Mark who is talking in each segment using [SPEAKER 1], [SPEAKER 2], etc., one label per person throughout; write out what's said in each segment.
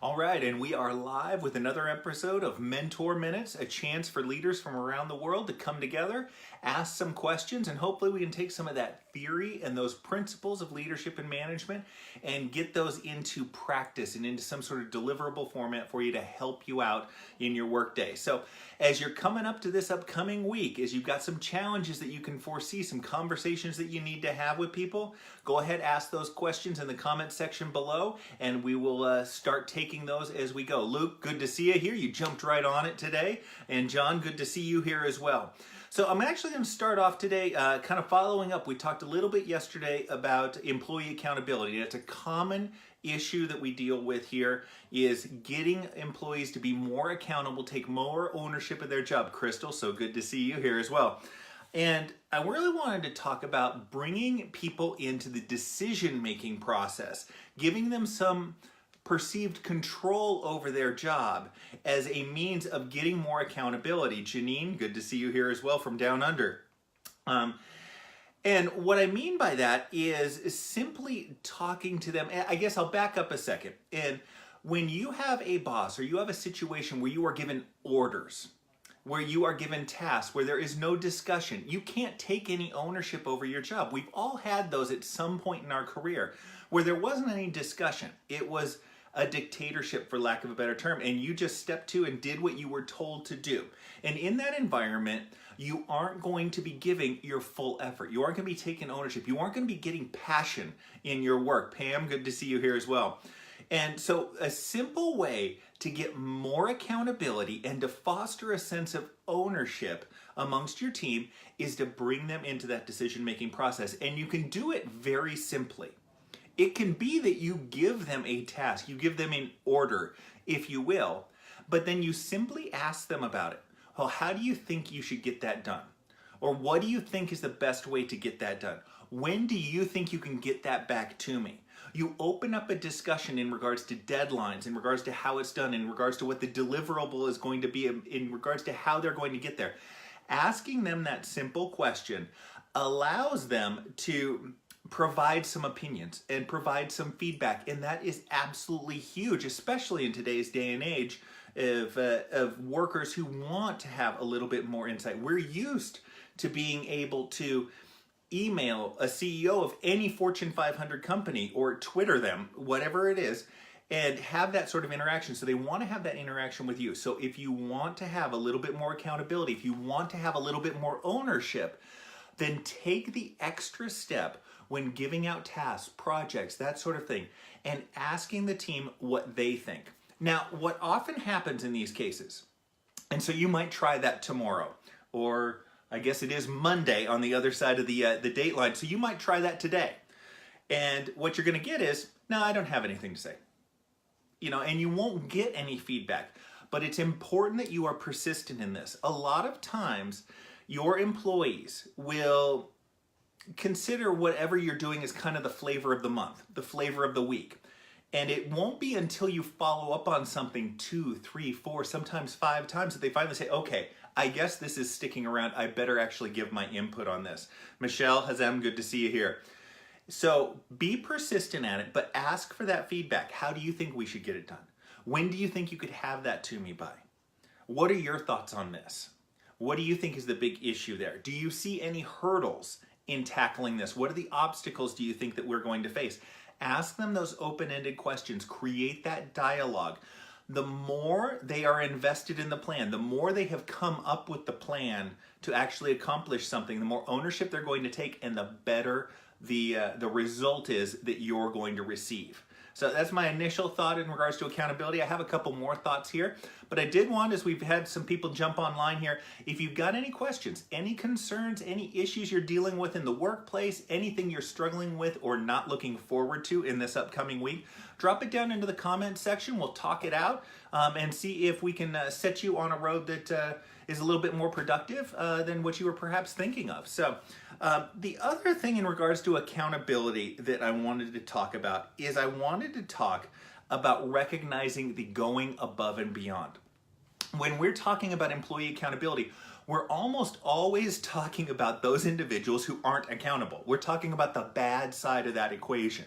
[SPEAKER 1] All right, and we are live with another episode of Mentor Minutes, a chance for leaders from around the world to come together, ask some questions, and hopefully we can take some of that theory and those principles of leadership and management and get those into practice and into some sort of deliverable format for you to help you out in your workday. So as you're coming up to this upcoming week, as you've got some challenges that you can foresee, some conversations that you need to have with people, go ahead, ask those questions in the comment section below, and we will start taking those as we go. Luke, good to see you here. You jumped right on it today. And John, good to see you here as well. So I'm actually going to start off today kind of following up. We talked a little bit yesterday about employee accountability. It's a common issue that we deal with here is getting employees to be more accountable, take more ownership of their job. Crystal, so good to see you here as well. And I really wanted to talk about bringing people into the decision-making process, giving them some perceived control over their job as a means of getting more accountability. Janine, good to see you here as well from Down Under. And what I mean by that is simply talking to them. I guess I'll back up a second. And when you have a boss or you have a situation where you are given orders, where you are given tasks, where there is no discussion, you can't take any ownership over your job. We've all had those at some point in our career where there wasn't any discussion. It was a dictatorship, for lack of a better term, and you just stepped to and did what you were told to do. And in that environment, you aren't going to be giving your full effort. You aren't going to be taking ownership. You aren't going to be getting passion in your work. Pam, good to see you here as well. And so a simple way to get more accountability and to foster a sense of ownership amongst your team is to bring them into that decision-making process. And you can do it very simply. It can be that you give them a task, you give them an order, if you will, but then you simply ask them about it. Well, how do you think you should get that done? Or what do you think is the best way to get that done? When do you think you can get that back to me? You open up a discussion in regards to deadlines, in regards to how it's done, in regards to what the deliverable is going to be, in regards to how they're going to get there. Asking them that simple question allows them to provide some opinions and provide some feedback, and that is absolutely huge, especially in today's day and age of workers who want to have a little bit more insight. We're used to being able to email a CEO of any Fortune 500 company or Twitter them, whatever it is, and have that sort of interaction. So they want to have that interaction with you. So if you want to have a little bit more accountability, if you want to have a little bit more ownership, then take the extra step when giving out tasks, projects, that sort of thing, and asking the team what they think. Now, what often happens in these cases, and so you might try that tomorrow, or I guess it is Monday on the other side of the dateline, so you might try that today. And what you're going to get is, no, I don't have anything to say. And you won't get any feedback. But it's important that you are persistent in this. A lot of times, your employees will consider whatever you're doing as kind of the flavor of the month, the flavor of the week. And it won't be until you follow up on something 2, 3, 4, sometimes 5 times that they finally say, okay, I guess this is sticking around. I better actually give my input on this. Michelle, Hazem, good to see you here. So be persistent at it, but ask for that feedback. How do you think we should get it done? When do you think you could have that to me by? What are your thoughts on this? What do you think is the big issue there? Do you see any hurdles in tackling this? What are the obstacles do you think that we're going to face? Ask them those open-ended questions. Create that dialogue. The more they are invested in the plan, the more they have come up with the plan to actually accomplish something, the more ownership they're going to take, and the better the result is that you're going to receive. So that's my initial thought in regards to accountability. I have a couple more thoughts here, but I did want, as we've had some people jump online here, if you've got any questions, any concerns, any issues you're dealing with in the workplace, anything you're struggling with or not looking forward to in this upcoming week, drop it down into the comment section. We'll talk it out and see if we can set you on a road that is a little bit more productive than what you were perhaps thinking of. So the other thing in regards to accountability that I wanted to talk about is I wanted to talk about recognizing the going above and beyond. When we're talking about employee accountability, we're almost always talking about those individuals who aren't accountable. We're talking about the bad side of that equation.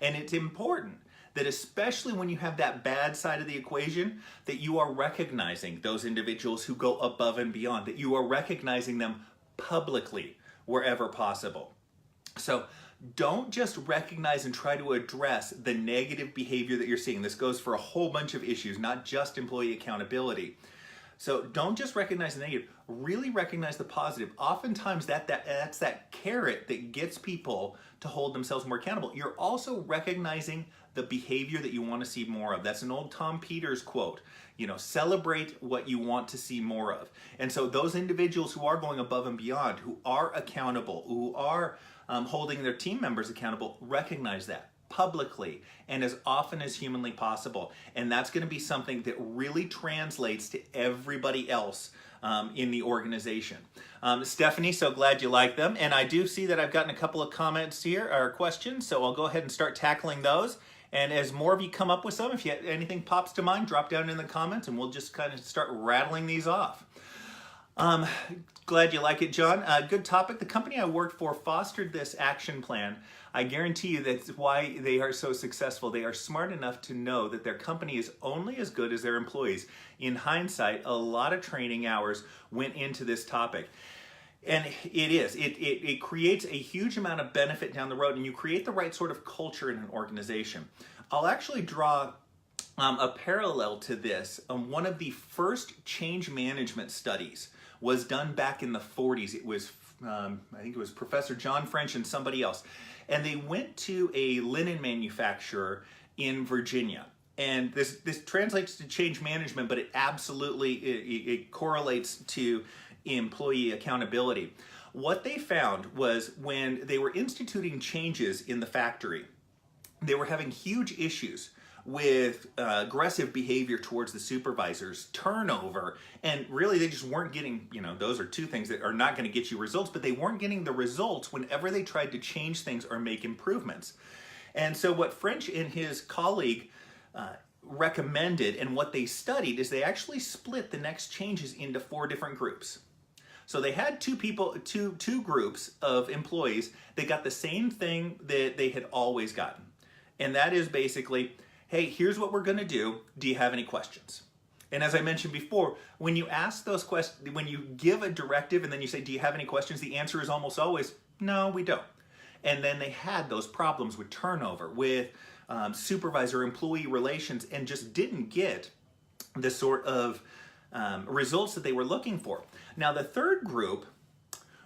[SPEAKER 1] And it's important that especially when you have that bad side of the equation, that you are recognizing those individuals who go above and beyond, that you are recognizing them publicly wherever possible. So don't just recognize and try to address the negative behavior that you're seeing. This goes for a whole bunch of issues, not just employee accountability. So don't just recognize the negative, really recognize the positive. Oftentimes that's that carrot that gets people to hold themselves more accountable. You're also recognizing the behavior that you want to see more of. That's an old Tom Peters quote. Celebrate what you want to see more of. And so those individuals who are going above and beyond, who are accountable, who are holding their team members accountable, recognize that publicly and as often as humanly possible. And that's going to be something that really translates to everybody else in the organization. Stephanie, so glad you like them. And I do see that I've gotten a couple of comments here, or questions, so I'll go ahead and start tackling those. And as more of you come up with some, if anything pops to mind, drop down in the comments and we'll just kind of start rattling these off. Glad you like it, John. Good topic. The company I worked for fostered this action plan. I guarantee you that's why they are so successful. They are smart enough to know that their company is only as good as their employees. In hindsight, a lot of training hours went into this topic. And it creates a huge amount of benefit down the road, and you create the right sort of culture in an organization. I'll actually draw a parallel to this. One of the first change management studies was done back in the 40s. It was, I think it was Professor John French and somebody else. And they went to a linen manufacturer in Virginia. And this translates to change management, but it absolutely, it correlates to employee accountability. What they found was when they were instituting changes in the factory, they were having huge issues with aggressive behavior towards the supervisors, turnover, and really they just weren't getting, those are two things that are not going to get you results, but they weren't getting the results whenever they tried to change things or make improvements. And so what French and his colleague recommended and what they studied is they actually split the next changes into 4 different groups. So they had two groups of employees that got the same thing that they had always gotten. And that is basically, hey, here's what we're going to do. Do you have any questions? And as I mentioned before, when you ask those questions, when you give a directive and then you say, do you have any questions? The answer is almost always, no, we don't. And then they had those problems with turnover, with supervisor-employee relations, and just didn't get the sort of results that they were looking for. Now, the third group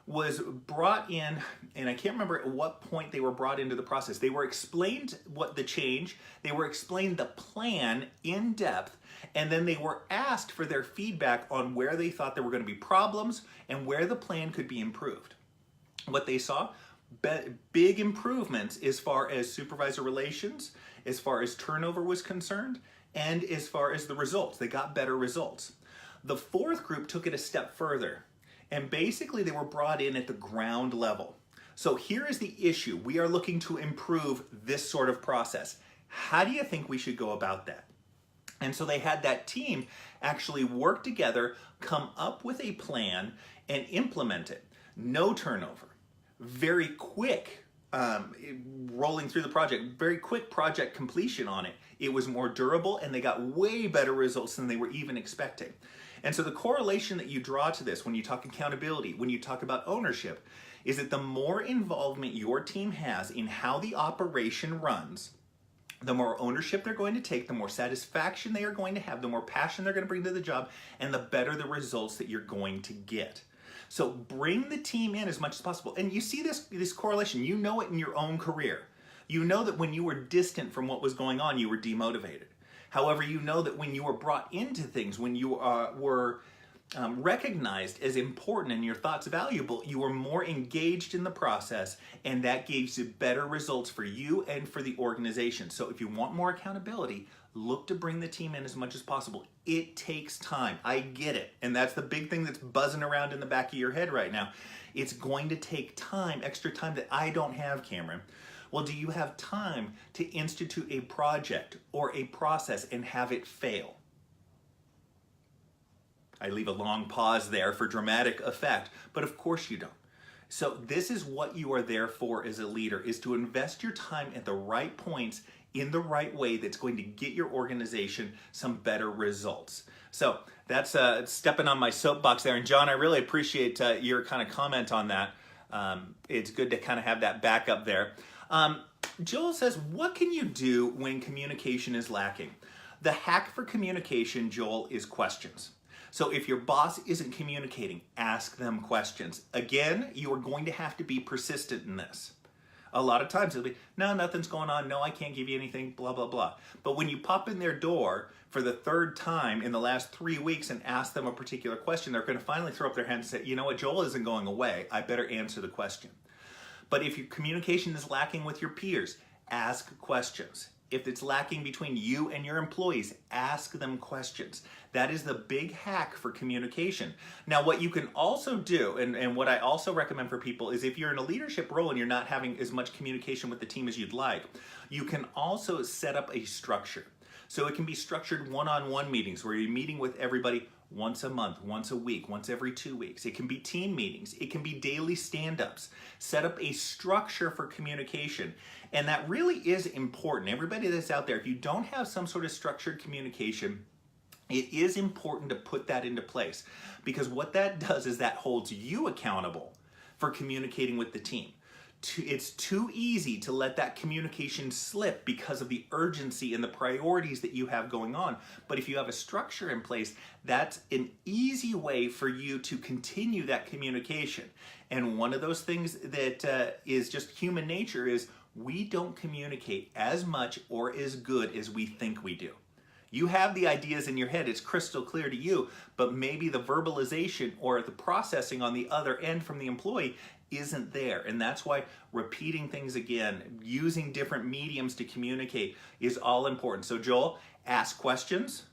[SPEAKER 1] was brought in, and I can't remember at what point they were brought into the process. They were explained what the change, they were explained the plan in depth, and then they were asked for their feedback on where they thought there were going to be problems and where the plan could be improved. What they saw, big improvements as far as supervisor relations, as far as turnover was concerned, and as far as the results. They got better results. The fourth group took it a step further, and basically they were brought in at the ground level. So here is the issue. We are looking to improve this sort of process. How do you think we should go about that? And so they had that team actually work together, come up with a plan, and implement it. No turnover. Very quick rolling through the project, very quick project completion on it. It was more durable, and they got way better results than they were even expecting. And so the correlation that you draw to this when you talk accountability, when you talk about ownership, is that the more involvement your team has in how the operation runs, the more ownership they're going to take, the more satisfaction they are going to have, the more passion they're going to bring to the job, and the better the results that you're going to get. So bring the team in as much as possible. And you see this correlation. You know it in your own career. You know that when you were distant from what was going on, you were demotivated. However, you know that when you were brought into things, when you were recognized as important and your thoughts valuable, you were more engaged in the process, and that gives you better results for you and for the organization. So if you want more accountability, look to bring the team in as much as possible. It takes time. I get it. And that's the big thing that's buzzing around in the back of your head right now. It's going to take time, extra time that I don't have, Cameron. Well, do you have time to institute a project or a process and have it fail? I leave a long pause there for dramatic effect, but of course you don't. So this is what you are there for as a leader, is to invest your time at the right points in the right way that's going to get your organization some better results. So that's stepping on my soapbox there. And John, I really appreciate your kind of comment on that. It's good to kind of have that backup there. Joel says, what can you do when communication is lacking? The hack for communication, Joel, is questions. So if your boss isn't communicating, ask them questions. Again, you are going to have to be persistent in this. A lot of times it'll be, no, nothing's going on. No, I can't give you anything, blah, blah, blah. But when you pop in their door for the third time in the last 3 weeks and ask them a particular question, they're going to finally throw up their hand and say, you know what, Joel isn't going away. I better answer the question. But if your communication is lacking with your peers, ask questions. If it's lacking between you and your employees, ask them questions. That is the big hack for communication. Now, what you can also do, and what I also recommend for people, is if you're in a leadership role and you're not having as much communication with the team as you'd like, you can also set up a structure. So it can be structured one-on-one meetings where you're meeting with everybody once a month, once a week, once every 2 weeks. It can be team meetings. It can be daily stand-ups. Set up a structure for communication. And that really is important. Everybody that's out there, if you don't have some sort of structured communication, it is important to put that into place, because what that does is that holds you accountable for communicating with the team. It's too easy to let that communication slip because of the urgency and the priorities that you have going on. But if you have a structure in place, that's an easy way for you to continue that communication. And one of those things that is just human nature is we don't communicate as much or as good as we think we do. You have the ideas in your head, it's crystal clear to you, but maybe the verbalization or the processing on the other end from the employee isn't there. And that's why repeating things again, using different mediums to communicate is all important. So Joel, ask questions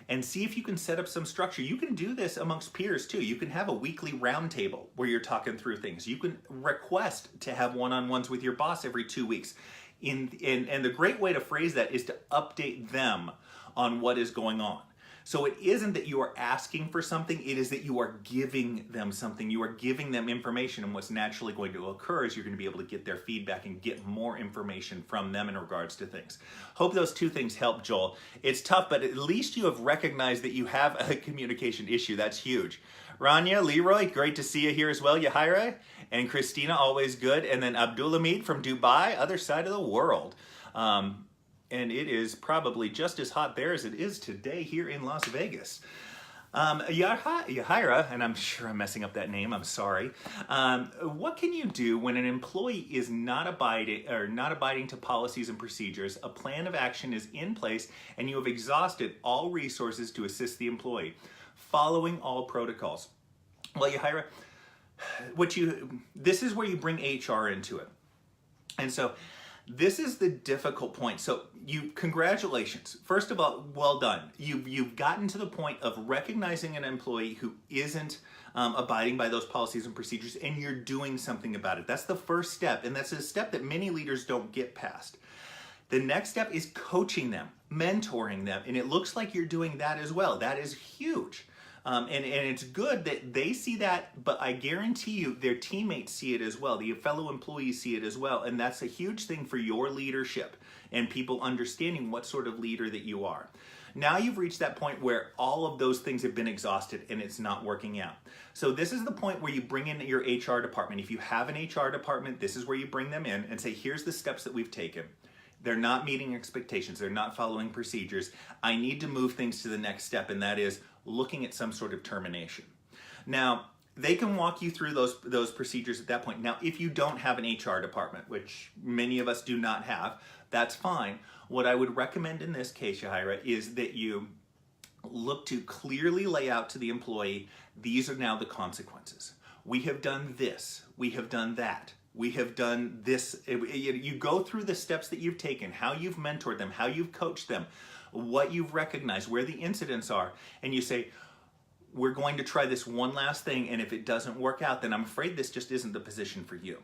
[SPEAKER 1] and see if you can set up some structure. You can do this amongst peers too. You can have a weekly roundtable where you're talking through things. You can request to have one-on-ones with your boss every 2 weeks. And the great way to phrase that is to update them on what is going on. So it isn't that you are asking for something, it is that you are giving them something. You are giving them information, and what's naturally going to occur is you're going to be able to get their feedback and get more information from them in regards to things. Hope those two things help, Joel. It's tough, but at least you have recognized that you have a communication issue. That's huge. Rania, Leroy, great to see you here as well. Yahira and Christina, always good. And then Abdulhamid from Dubai, other side of the world. And it is probably just as hot there as it is today here in Las Vegas. Yahira, and I'm sure I'm messing up that name, I'm sorry. What can you do when an employee is not abiding to policies and procedures, a plan of action is in place, and you have exhausted all resources to assist the employee, following all protocols? Well, Yahira, this is where you bring HR into it. And so this is the difficult point. So congratulations. First of all, well done. You've gotten to the point of recognizing an employee who isn't abiding by those policies and procedures, and you're doing something about it. That's the first step, and that's a step that many leaders don't get past. The next step is coaching them, mentoring them, and it looks like you're doing that as well. That is huge. And it's good that they see that, but I guarantee you their teammates see it as well. The fellow employees see it as well. And that's a huge thing for your leadership and people understanding what sort of leader that you are. Now you've reached that point where all of those things have been exhausted and it's not working out. So this is the point where you bring in your HR department. If you have an HR department, this is where you bring them in and say, here's the steps that we've taken. They're not meeting expectations. They're not following procedures. I need to move things to the next step, and that is looking at some sort of termination. Now, they can walk you through those procedures at that point. Now, if you don't have an HR department, which many of us do not have, that's fine. What I would recommend in this case, Yahira, is that you look to clearly lay out to the employee, these are now the consequences. We have done this. We have done that. We have done this. You go through the steps that you've taken, how you've mentored them, how you've coached them, what you've recognized, where the incidents are, and you say, we're going to try this one last thing, and if it doesn't work out, then I'm afraid this just isn't the position for you.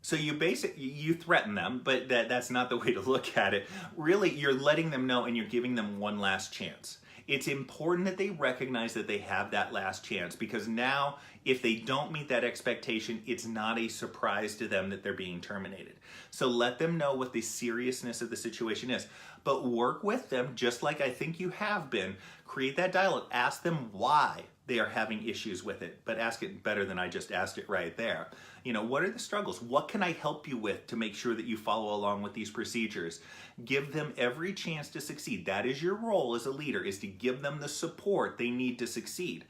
[SPEAKER 1] So you threaten them, but that's not the way to look at it. Really, you're letting them know and you're giving them one last chance. It's important that they recognize that they have that last chance, because now If they don't meet that expectation, it's not a surprise to them that they're being terminated. So let them know what the seriousness of the situation is. But work with them, just like I think you have been. Create that dialogue. Ask them why they are having issues with it, but ask it better than I just asked it right there. What are the struggles? What can I help you with to make sure that you follow along with these procedures? Give them every chance to succeed. That is your role as a leader, is to give them the support they need to succeed.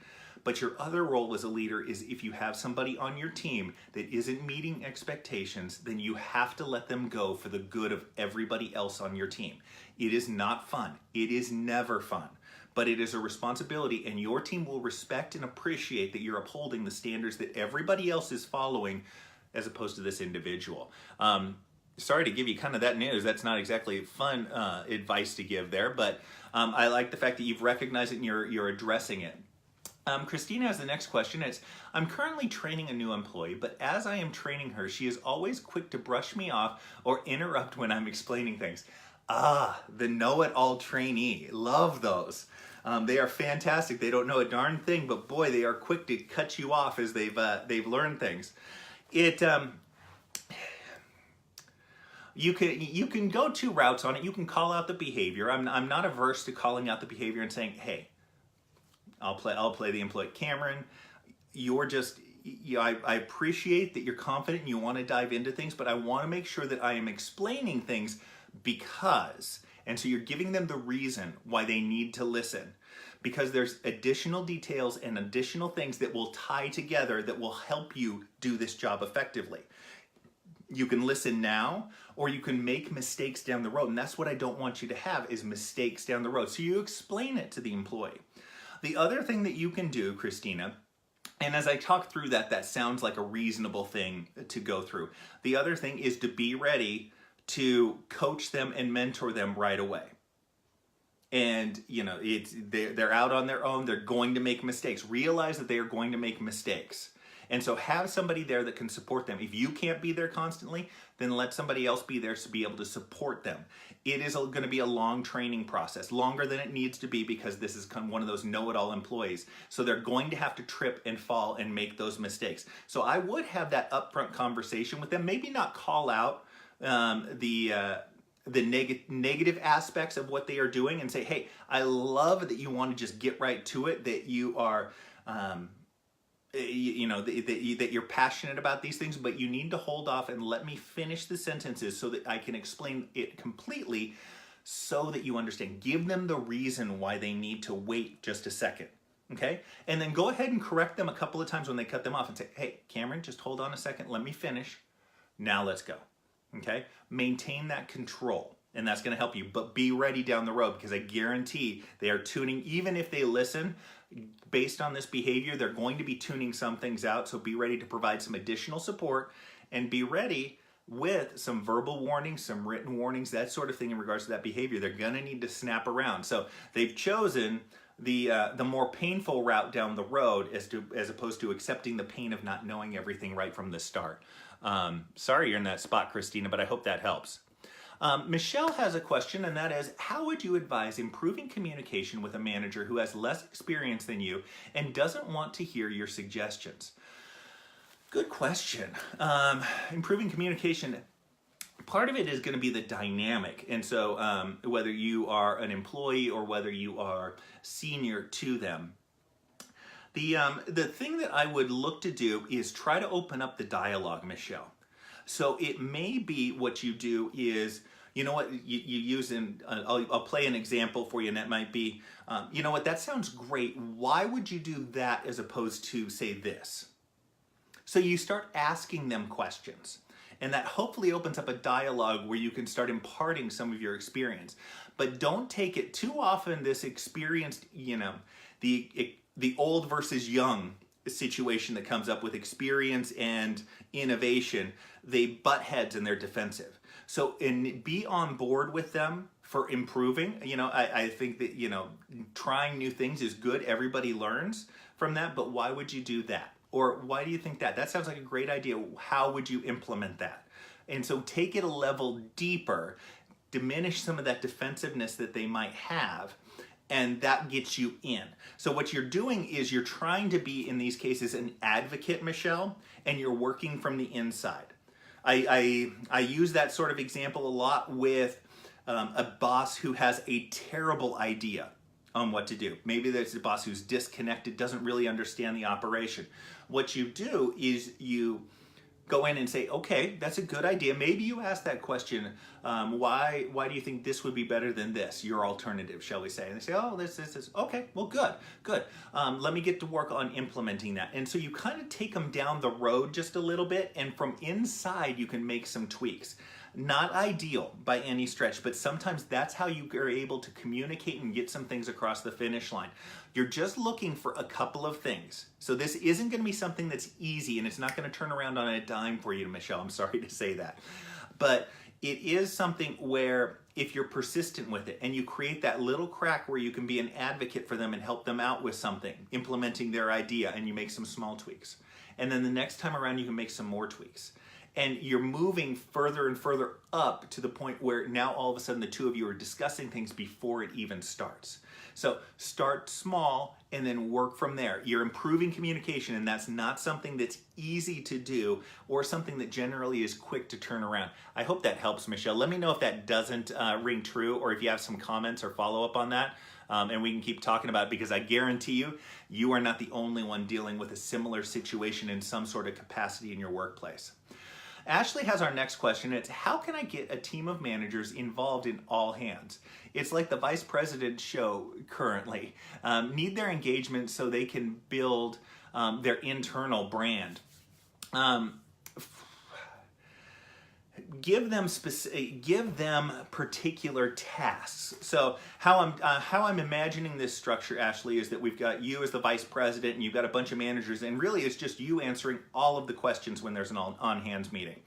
[SPEAKER 1] But your other role as a leader is, if you have somebody on your team that isn't meeting expectations, then you have to let them go for the good of everybody else on your team. It is not fun. It is never fun. But it is a responsibility, and your team will respect and appreciate that you're upholding the standards that everybody else is following, as opposed to this individual. Sorry to give you kind of that news. That's not exactly fun advice to give there, but I like the fact that you've recognized it and you're addressing it. Christina has the next question. It's, I'm currently training a new employee, but as I am training her, she is always quick to brush me off or interrupt when I'm explaining things. The know-it-all trainee. Love those. They are fantastic. They don't know a darn thing, but boy, they are quick to cut you off as they've learned things. You can go two routes on it. You can call out the behavior. I'm not averse to calling out the behavior and saying, hey, I'll play the employee. Cameron, you're just, I appreciate that you're confident and you want to dive into things, but I want to make sure that I am explaining things because, and so you're giving them the reason why they need to listen, because there's additional details and additional things that will tie together that will help you do this job effectively. You can listen now, or you can make mistakes down the road, and that's what I don't want you to have, is mistakes down the road. So you explain it to the employee. The other thing that you can do, Christina, and as I talk through that sounds like a reasonable thing to go through. The other thing is to be ready to coach them and mentor them right away. And they're out on their own. They're going to make mistakes. Realize that they are going to make mistakes. And so have somebody there that can support them. If you can't be there constantly, then let somebody else be there to be able to support them. It is going to be a long training process, longer than it needs to be, because this is one of those know-it-all employees. So they're going to have to trip and fall and make those mistakes. So I would have that upfront conversation with them. Maybe not call out the negative aspects of what they are doing and say, hey, I love that you want to just get right to it, that you are that you're passionate about these things, but you need to hold off and let me finish the sentences so that I can explain it completely so that you understand. Give them the reason why they need to wait just a second, okay? And then go ahead and correct them a couple of times when they cut them off and say, hey, Cameron, just hold on a second, let me finish. Now let's go, okay? Maintain that control, and that's gonna help you, but be ready down the road, because I guarantee they are tuning, even if they listen, based on this behavior, they're going to be tuning some things out, so be ready to provide some additional support, and be ready with some verbal warnings, some written warnings, that sort of thing in regards to that behavior. They're gonna need to snap around. So they've chosen the more painful route down the road as opposed to accepting the pain of not knowing everything right from the start. Sorry you're in that spot, Christina, but I hope that helps. Michelle has a question, and that is, how would you advise improving communication with a manager who has less experience than you and doesn't want to hear your suggestions? Good question. Improving communication, part of it is going to be the dynamic. And so whether you are an employee or whether you are senior to them, the thing that I would look to do is try to open up the dialogue, Michelle. So it may be what you do is, you know what, you use I'll play an example for you, and that might be, you know what, that sounds great. Why would you do that as opposed to say this? So you start asking them questions, and that hopefully opens up a dialogue where you can start imparting some of your experience. But don't take it too often, this experienced, the old versus young situation that comes up with experience and innovation. They butt heads and they're defensive. So be on board with them for improving. I think that, trying new things is good. Everybody learns from that, but why would you do that? Or why do you think that? That sounds like a great idea. How would you implement that? And so take it a level deeper, diminish some of that defensiveness that they might have, and that gets you in. So what you're doing is you're trying to be, in these cases, an advocate, Michelle, and you're working from the inside. I use that sort of example a lot with a boss who has a terrible idea on what to do. Maybe there's a boss who's disconnected, doesn't really understand the operation. What you do is you go in and say, okay, that's a good idea. Maybe you ask that question, why do you think this would be better than this, your alternative, shall we say? And they say, oh, this. Okay, well, good. Let me get to work on implementing that. And so you kind of take them down the road just a little bit, and from inside you can make some tweaks. Not ideal by any stretch, but sometimes that's how you are able to communicate and get some things across the finish line. You're just looking for a couple of things. So this isn't going to be something that's easy, and it's not going to turn around on a dime for you, Michelle. I'm sorry to say that. But it is something where if you're persistent with it and you create that little crack where you can be an advocate for them and help them out with something, implementing their idea, and you make some small tweaks. And then the next time around you can make some more tweaks. And you're moving further and further up to the point where now all of a sudden the two of you are discussing things before it even starts. So start small and then work from there. You're improving communication, and that's not something that's easy to do or something that generally is quick to turn around. I hope that helps, Michelle. Let me know if that doesn't ring true, or if you have some comments or follow up on that. And we can keep talking about it, because I guarantee you, you are not the only one dealing with a similar situation in some sort of capacity in your workplace. Ashley has our next question. It's, how can I get a team of managers involved in all hands? It's like the vice president show currently. Need their engagement so they can build their internal brand. Give them particular tasks. So how I'm imagining this structure, Ashley, is that we've got you as the vice president, and you've got a bunch of managers, and really it's just you answering all of the questions when there's an on-hands meeting.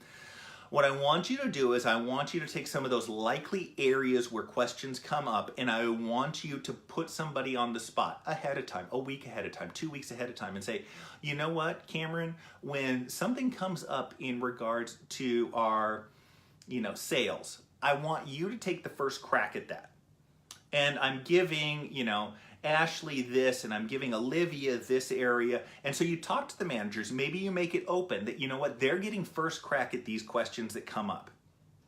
[SPEAKER 1] What I want you to do is I want you to take some of those likely areas where questions come up, and I want you to put somebody on the spot ahead of time, a week ahead of time, 2 weeks ahead of time, and say, you know what, Cameron, when something comes up in regards to our, sales, I want you to take the first crack at that. And I'm giving, Ashley this, and I'm giving Olivia this area. And so you talk to the managers. Maybe you make it open that, you know what, they're getting first crack at these questions that come up.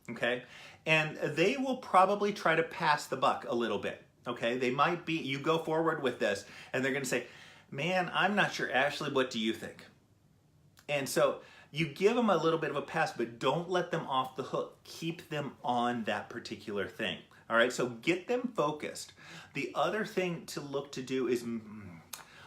[SPEAKER 1] Okay? And they will probably try to pass the buck a little bit. Okay? They might be, you go forward with this, and they're going to say, man, I'm not sure, Ashley, what do you think? And so you give them a little bit of a pass, but don't let them off the hook. Keep them on that particular thing. All right, so get them focused. The other thing to look to do is,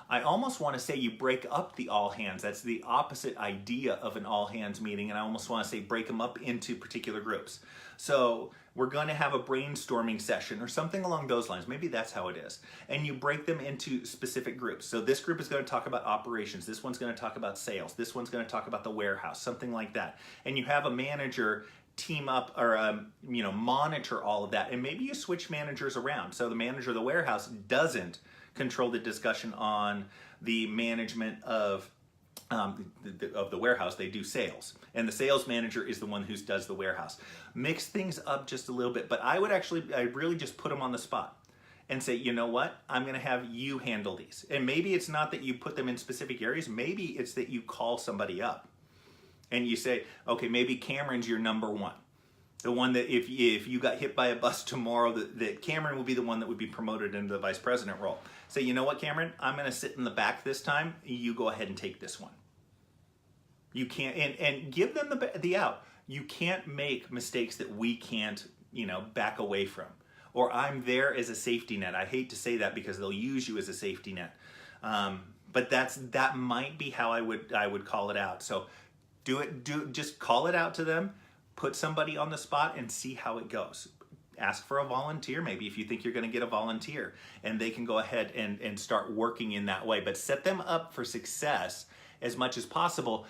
[SPEAKER 1] I almost want to say you break up the all hands. That's the opposite idea of an all hands meeting, and I almost want to say break them up into particular groups. So we're going to have a brainstorming session or something along those lines. Maybe that's how it is. And you break them into specific groups. So this group is going to talk about operations. This one's going to talk about sales. This one's going to talk about the warehouse, something like that. And you have a manager team up or monitor all of that, and maybe you switch managers around. So the manager of the warehouse doesn't control the discussion on the management of the warehouse. They do sales, and the sales manager is the one who does the warehouse. Mix things up just a little bit, but I really just put them on the spot and say, you know what, I'm going to have you handle these. And maybe it's not that you put them in specific areas. Maybe it's that you call somebody up and you say, okay, maybe Cameron's your number one. The one that if you got hit by a bus tomorrow, that Cameron will be the one that would be promoted into the vice president role. Say, you know what, Cameron, I'm going to sit in the back this time. You go ahead and take this one. You can't, and give them the out. You can't make mistakes that we can't, back away from. Or I'm there as a safety net. I hate to say that because they'll use you as a safety net. But that might be how I would call it out. So just call it out to them. Put somebody on the spot and see how it goes. Ask for a volunteer, maybe, if you think you're going to get a volunteer, and they can go ahead and start working in that way. But set them up for success as much as possible.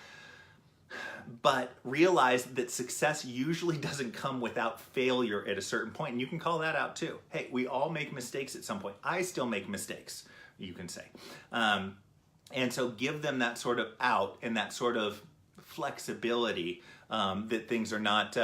[SPEAKER 1] But realize that success usually doesn't come without failure at a certain point. And you can call that out too. Hey, we all make mistakes at some point. I still make mistakes, you can say. And so give them that sort of out and that sort of flexibility, that things are not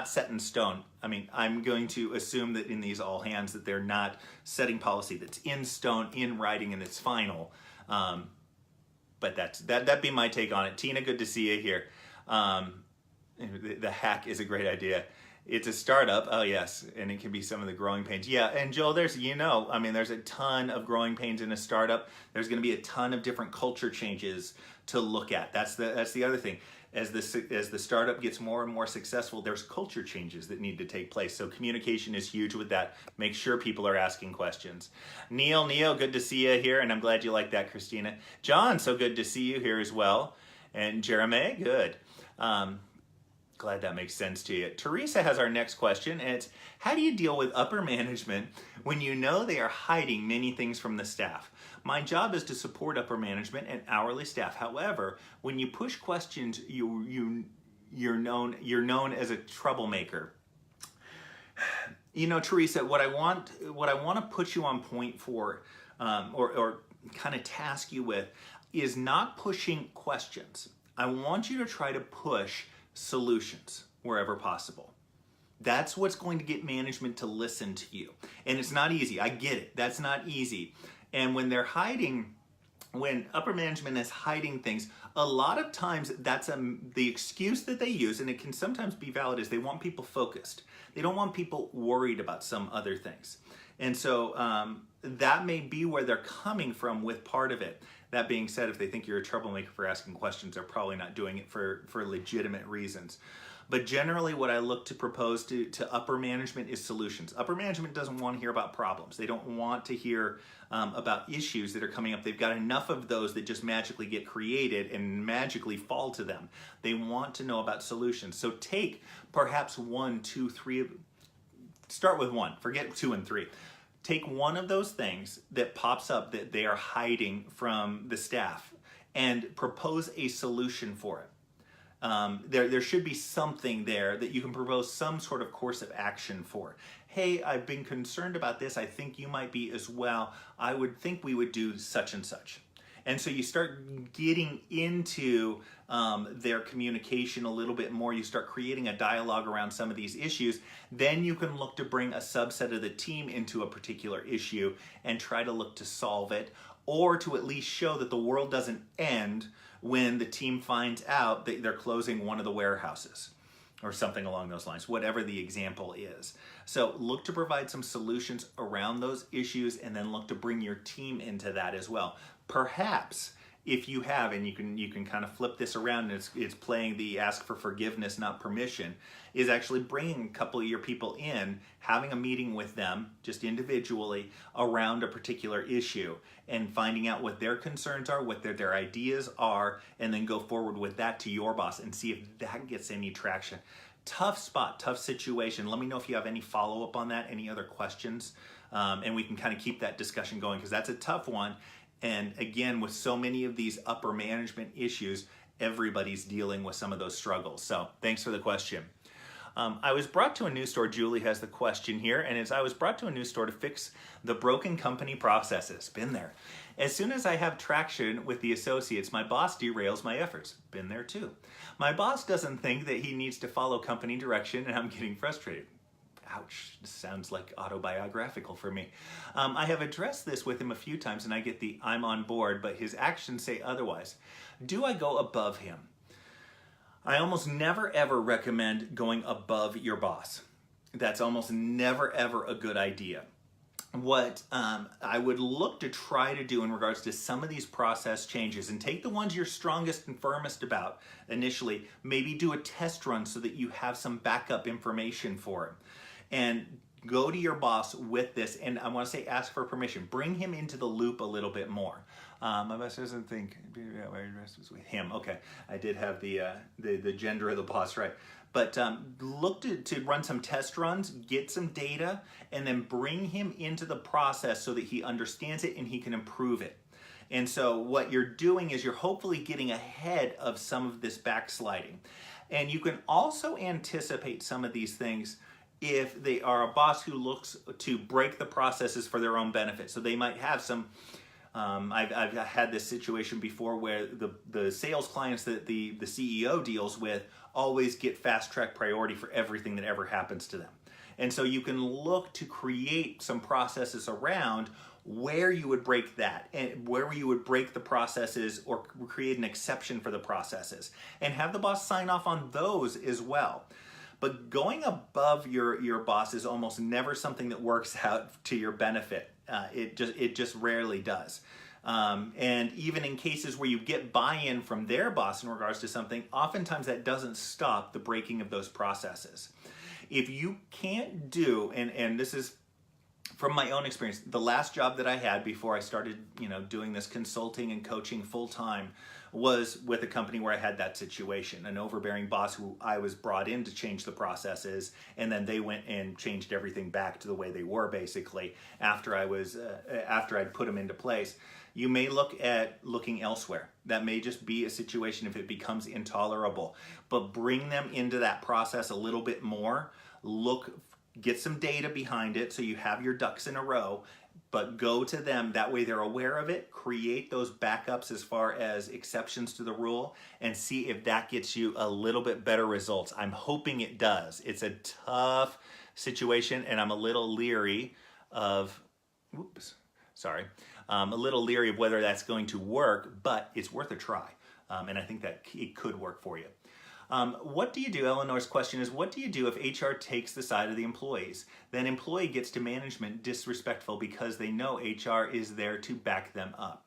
[SPEAKER 1] set in stone. I mean, I'm going to assume that in these all hands that they're not setting policy that's in stone, in writing, and it's final. But that'd be my take on it. Tina, good to see you here. The hack is a great idea. It's a startup, oh yes, and it can be some of the growing pains. Yeah, and Joel, there's a ton of growing pains in a startup. There's going to be a ton of different culture changes to look at. That's the other thing. As the startup gets more and more successful, there's culture changes that need to take place. So communication is huge with that. Make sure people are asking questions. Neil, good to see you here, and I'm glad you like that, Christina. John, so good to see you here as well. And Jeremy, good. Glad that makes sense to you. Teresa has our next question, and it's, how do you deal with upper management when you know they are hiding many things from the staff? My job is to support upper management and hourly staff. However, when you push questions, you're known as a troublemaker. You know, Teresa, what I want to put you on point for, or kind of task you with, is not pushing questions. I want you to try to push solutions wherever possible. That's what's going to get management to listen to you. And it's not easy. I get it. That's not easy. And when upper management is hiding things, a lot of times that's the excuse that they use, and it can sometimes be valid, is they want people focused. They don't want people worried about some other things. And so that may be where they're coming from with part of it. That being said, if they think you're a troublemaker for asking questions, they're probably not doing it for legitimate reasons. But generally what I look to propose to upper management is solutions. Upper management doesn't want to hear about problems. They don't want to hear about issues that are coming up. They've got enough of those that just magically get created and magically fall to them. They want to know about solutions. So take perhaps 1, 2, 3, start with 1, forget 2 and 3. Take one of those things that pops up that they are hiding from the staff and propose a solution for it. There should be something there that you can propose some sort of course of action for. Hey, I've been concerned about this. I think you might be as well. I would think we would do such and such. And so you start getting into their communication a little bit more. You start creating a dialogue around some of these issues. Then you can look to bring a subset of the team into a particular issue and try to look to solve it, or to at least show that the world doesn't end when the team finds out that they're closing one of the warehouses or something along those lines, whatever the example is. So look to provide some solutions around those issues, and then look to bring your team into that as well. Perhaps if you have, and you can kind of flip this around, and it's playing the ask for forgiveness, not permission, is actually bringing a couple of your people in, having a meeting with them just individually around a particular issue, and finding out what their concerns are, what their ideas are, and then go forward with that to your boss and see if that gets any traction. Tough spot, tough situation. Let me know if you have any follow-up on that, any other questions, and we can kind of keep that discussion going, because that's a tough one. And again, with so many of these upper management issues, everybody's dealing with some of those struggles. So thanks for the question. I was brought to a new store. Julie has the question here, and I was brought to a new store to fix the broken company processes. Been there. As soon as I have traction with the associates, my boss derails my efforts. Been there too. My boss doesn't think that he needs to follow company direction, and I'm getting frustrated. Ouch, this sounds like autobiographical for me. I have addressed this with him a few times, and I get the I'm on board, but his actions say otherwise. Do I go above him? I almost never ever recommend going above your boss. That's almost never ever a good idea. What I would look to try to do in regards to some of these process changes, and take the ones you're strongest and firmest about initially, maybe do a test run so that you have some backup information for him. And go to your boss with this, and I want to say ask for permission. Bring him into the loop a little bit more. My boss doesn't think with him. Okay, I did have the gender of the boss right. But look to run some test runs, get some data, and then bring him into the process so that he understands it and he can improve it. And so what you're doing is you're hopefully getting ahead of some of this backsliding. And you can also anticipate some of these things if they are a boss who looks to break the processes for their own benefit. So they might have some I've had this situation before where the sales clients that the CEO deals with always get fast track priority for everything that ever happens to them. And so you can look to create some processes around where you would break that, and where you would break the processes or create an exception for the processes, and have the boss sign off on those as well. But going above your boss is almost never something that works out to your benefit. It just rarely does. And even in cases where you get buy-in from their boss in regards to something, oftentimes that doesn't stop the breaking of those processes. If you can't do, and this is from my own experience, the last job that I had before I started, doing this consulting and coaching full time was with a company where I had that situation, an overbearing boss who I was brought in to change the processes, and then they went and changed everything back to the way they were basically after I'd put them into place. You may look at looking elsewhere. That may just be a situation if it becomes intolerable, but bring them into that process a little bit more. Get some data behind it so you have your ducks in a row, but go to them. That way they're aware of it. Create those backups as far as exceptions to the rule, and see if that gets you a little bit better results. I'm hoping it does. It's a tough situation, and I'm a little leery of, a little leery of whether that's going to work, but it's worth a try. And I think that it could work for you. What do you do? Eleanor's question is, what do you do if HR takes the side of the employees? Then employee gets to management disrespectful because they know HR is there to back them up.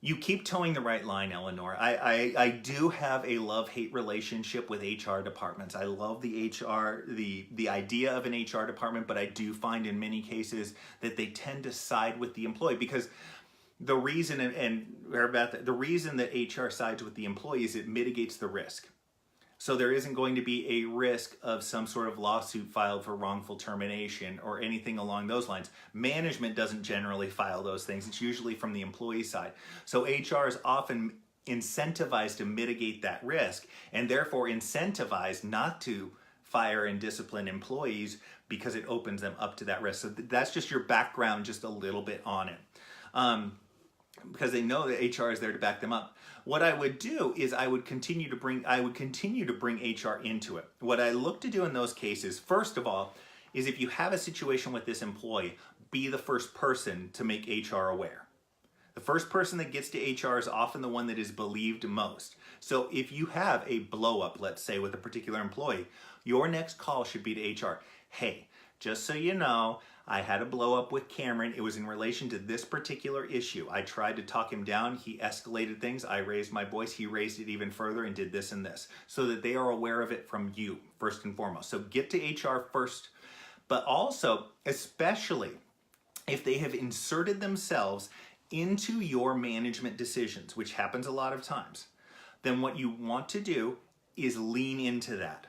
[SPEAKER 1] You keep towing the right line, Eleanor. I do have a love-hate relationship with HR departments. I love the idea of an HR department, but I do find in many cases that they tend to side with the employee, because the reason the reason that HR sides with the employee is it mitigates the risk. So there isn't going to be a risk of some sort of lawsuit filed for wrongful termination or anything along those lines. Management doesn't generally file those things. It's usually from the employee side. So HR is often incentivized to mitigate that risk, and therefore incentivized not to fire and discipline employees because it opens them up to that risk. So that's just your background, just a little bit on it. Because they know that HR is there to back them up. What I would do is I would continue to bring HR into it. What I look to do in those cases, first of all, is if you have a situation with this employee, be the first person to make HR aware. The first person that gets to HR is often the one that is believed most. So if you have a blow up, let's say, with a particular employee, your next call should be to HR. Hey, just so you know, I had a blow up with Cameron. It was in relation to this particular issue. I tried to talk him down. He escalated things. I raised my voice. He raised it even further and did this and this, so that they are aware of it from you first and foremost. So get to HR first, but also, especially if they have inserted themselves into your management decisions, which happens a lot of times, then what you want to do is lean into that.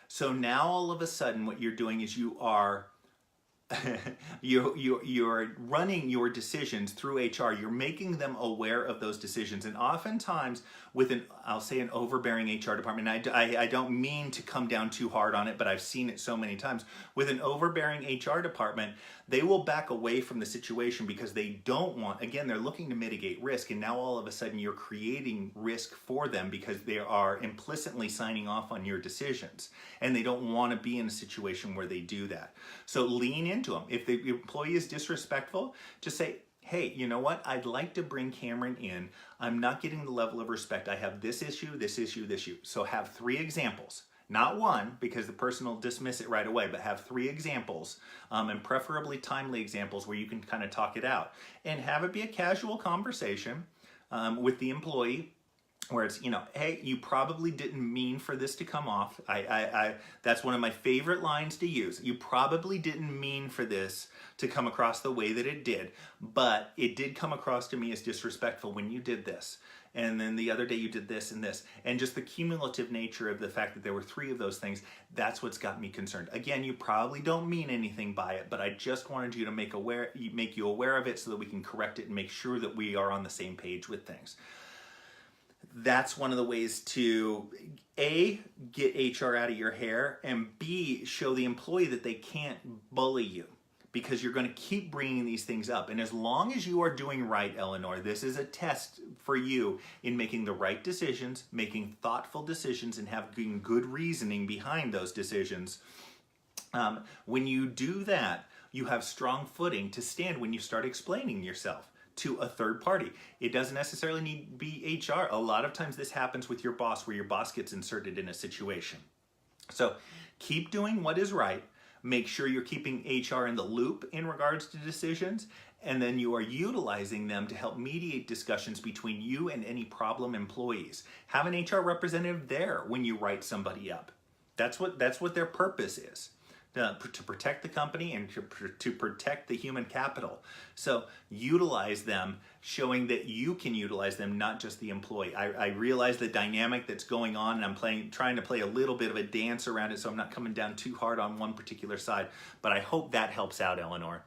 [SPEAKER 1] So now all of a sudden what you're doing is you are you're running your decisions through HR. You're making them aware of those decisions. And oftentimes with I'll say an overbearing HR department, I don't mean to come down too hard on it, but I've seen it so many times. With an overbearing HR department, they will back away from the situation because they don't want, again, they're looking to mitigate risk. And now all of a sudden you're creating risk for them because they are implicitly signing off on your decisions. And they don't want to be in a situation where they do that. So lean into them. If the employee is disrespectful, just say, hey, you know what? I'd like to bring Cameron in. I'm not getting the level of respect. I have this issue, this issue, this issue. So have 3 examples. Not one, because the person will dismiss it right away, but have 3 examples, and preferably timely examples where you can kind of talk it out. And have it be a casual conversation with the employee, where it's, hey, you probably didn't mean for this to come off. That's one of my favorite lines to use. You probably didn't mean for this to come across the way that it did, but it did come across to me as disrespectful when you did this. And then the other day you did this and this. And just the cumulative nature of the fact that there were 3 of those things, that's what's got me concerned. Again, you probably don't mean anything by it, but I just wanted you to make you aware of it so that we can correct it and make sure that we are on the same page with things. That's one of the ways to A, get HR out of your hair, and B, show the employee that they can't bully you. because you're going to keep bringing these things up. And as long as you are doing right, Eleanor, this is a test for you in making the right decisions, making thoughtful decisions, and having good reasoning behind those decisions. When you do that, you have strong footing to stand when you start explaining yourself to a third party. It doesn't necessarily need to be HR. A lot of times this happens with your boss, where your boss gets inserted in a situation. So keep doing what is right. Make sure you're keeping HR in the loop in regards to decisions, and then you are utilizing them to help mediate discussions between you and any problem employees. Have an HR representative there when you write somebody up. That's what their purpose is. To protect the company and to protect the human capital. So utilize them, showing that you can utilize them, not just the employee. I realize the dynamic that's going on, and I'm trying to play a little bit of a dance around it, so I'm not coming down too hard on one particular side. But I hope that helps out, Eleanor.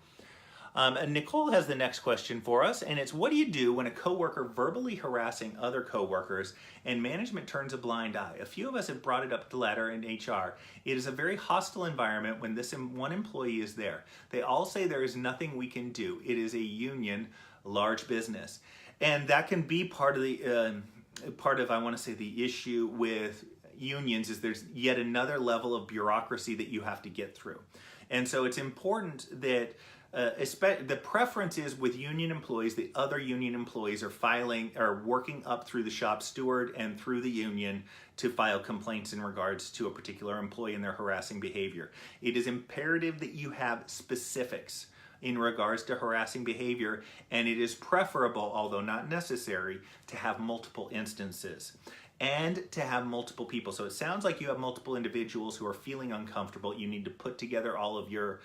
[SPEAKER 1] And Nicole has the next question for us, and it's, what do you do when a coworker verbally harassing other coworkers and management turns a blind eye? A few of us have brought it up the ladder in HR. It is a very hostile environment when this one employee is there. They all say there is nothing we can do. It is a union, large business. And that can be part of I want to say, the issue with unions is there's yet another level of bureaucracy that you have to get through. And so it's important that the preference is with union employees, the other union employees are working up through the shop steward and through the union to file complaints in regards to a particular employee and their harassing behavior. It is imperative that you have specifics in regards to harassing behavior, and it is preferable, although not necessary, to have multiple instances and to have multiple people. So it sounds like you have multiple individuals who are feeling uncomfortable. You need to put together all of your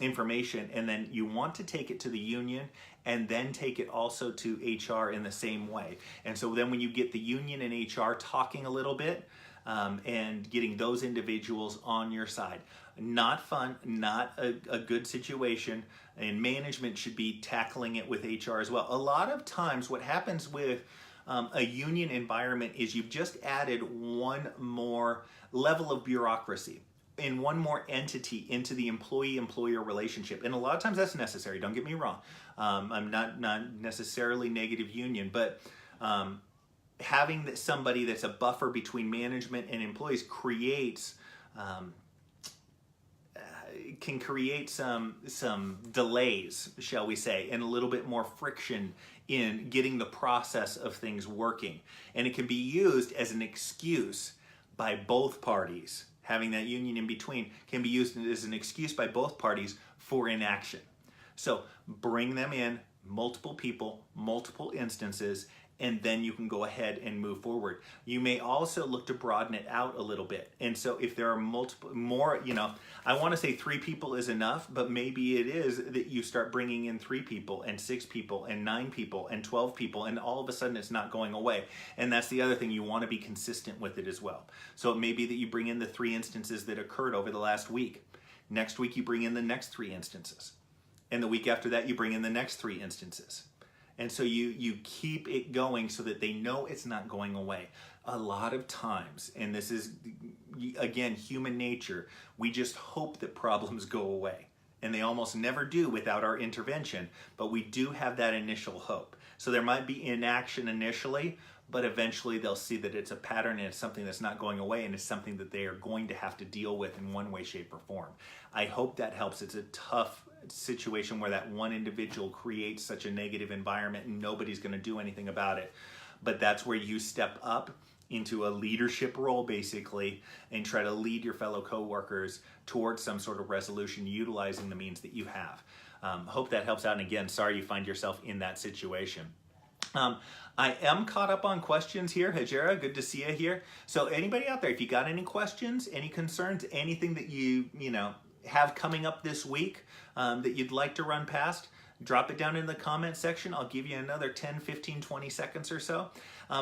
[SPEAKER 1] information, and then you want to take it to the union and then take it also to HR in the same way. And so then when you get the union and HR talking a little bit and getting those individuals on your side, not fun, not a good situation, and management should be tackling it with HR as well. A lot of times what happens with a union environment is you've just added one more level of bureaucracy in one more entity into the employee-employer relationship. And a lot of times that's necessary, don't get me wrong. I'm not necessarily negative union, but having somebody that's a buffer between management and employees can create some delays, shall we say, and a little bit more friction in getting the process of things working. And it can be used as an excuse by both parties. Having that union in between can be used as an excuse by both parties for inaction. So bring them in, multiple people, multiple instances, and then you can go ahead and move forward. You may also look to broaden it out a little bit. And so if there are more, I want to say 3 people is enough, but maybe it is that you start bringing in 3 people and 6 people and 9 people and 12 people, and all of a sudden it's not going away. And that's the other thing, you want to be consistent with it as well. So it may be that you bring in the 3 instances that occurred over the last week. Next week you bring in the next 3 instances. And the week after that you bring in the next 3 instances. And so you keep it going so that they know it's not going away. A lot of times, and this is, again, human nature, we just hope that problems go away. And they almost never do without our intervention, but we do have that initial hope. So there might be inaction initially, but eventually they'll see that it's a pattern and it's something that's not going away, and it's something that they are going to have to deal with in one way, shape, or form. I hope that helps. It's a tough situation where that one individual creates such a negative environment and nobody's going to do anything about it. But that's where you step up into a leadership role, basically, and try to lead your fellow coworkers towards some sort of resolution utilizing the means that you have. Hope that helps out. And again, sorry you find yourself in that situation. I am caught up on questions here. Hajira, good to see you here. So anybody out there, if you got any questions, any concerns, anything that you have coming up this week that you'd like to run past, drop it down in the comment section. I'll give you another 10, 15, 20 seconds or so.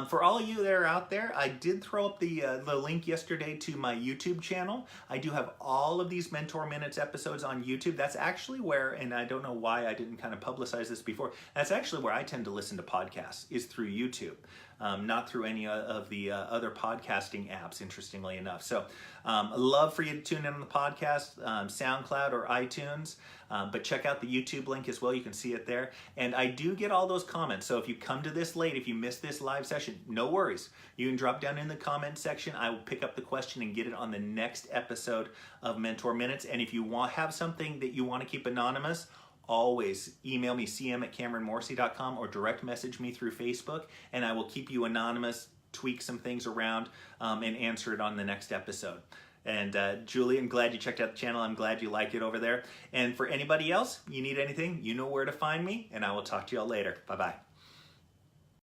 [SPEAKER 1] For all of you that are out there, I did throw up the link yesterday to my YouTube channel. I do have all of these Mentor Minutes episodes on YouTube. That's actually where, and I don't know why I didn't kind of publicize this before, that's actually where I tend to listen to podcasts, is through YouTube. Not through any of the other podcasting apps, interestingly enough. So I'd love for you to tune in on the podcast, SoundCloud or iTunes, but check out the YouTube link as well. You can see it there. And I do get all those comments. So if you come to this late, if you missed this live session, no worries. You can drop down in the comment section. I will pick up the question and get it on the next episode of Mentor Minutes. And if you have something that you want to keep anonymous, always email me, cm@cameronmorsey.com, or direct message me through Facebook, and I will keep you anonymous, tweak some things around, and answer it on the next episode. And Julie, I'm glad you checked out the channel. I'm glad you like it over there. And for anybody else, you need anything, you know where to find me, and I will talk to y'all later. Bye-bye.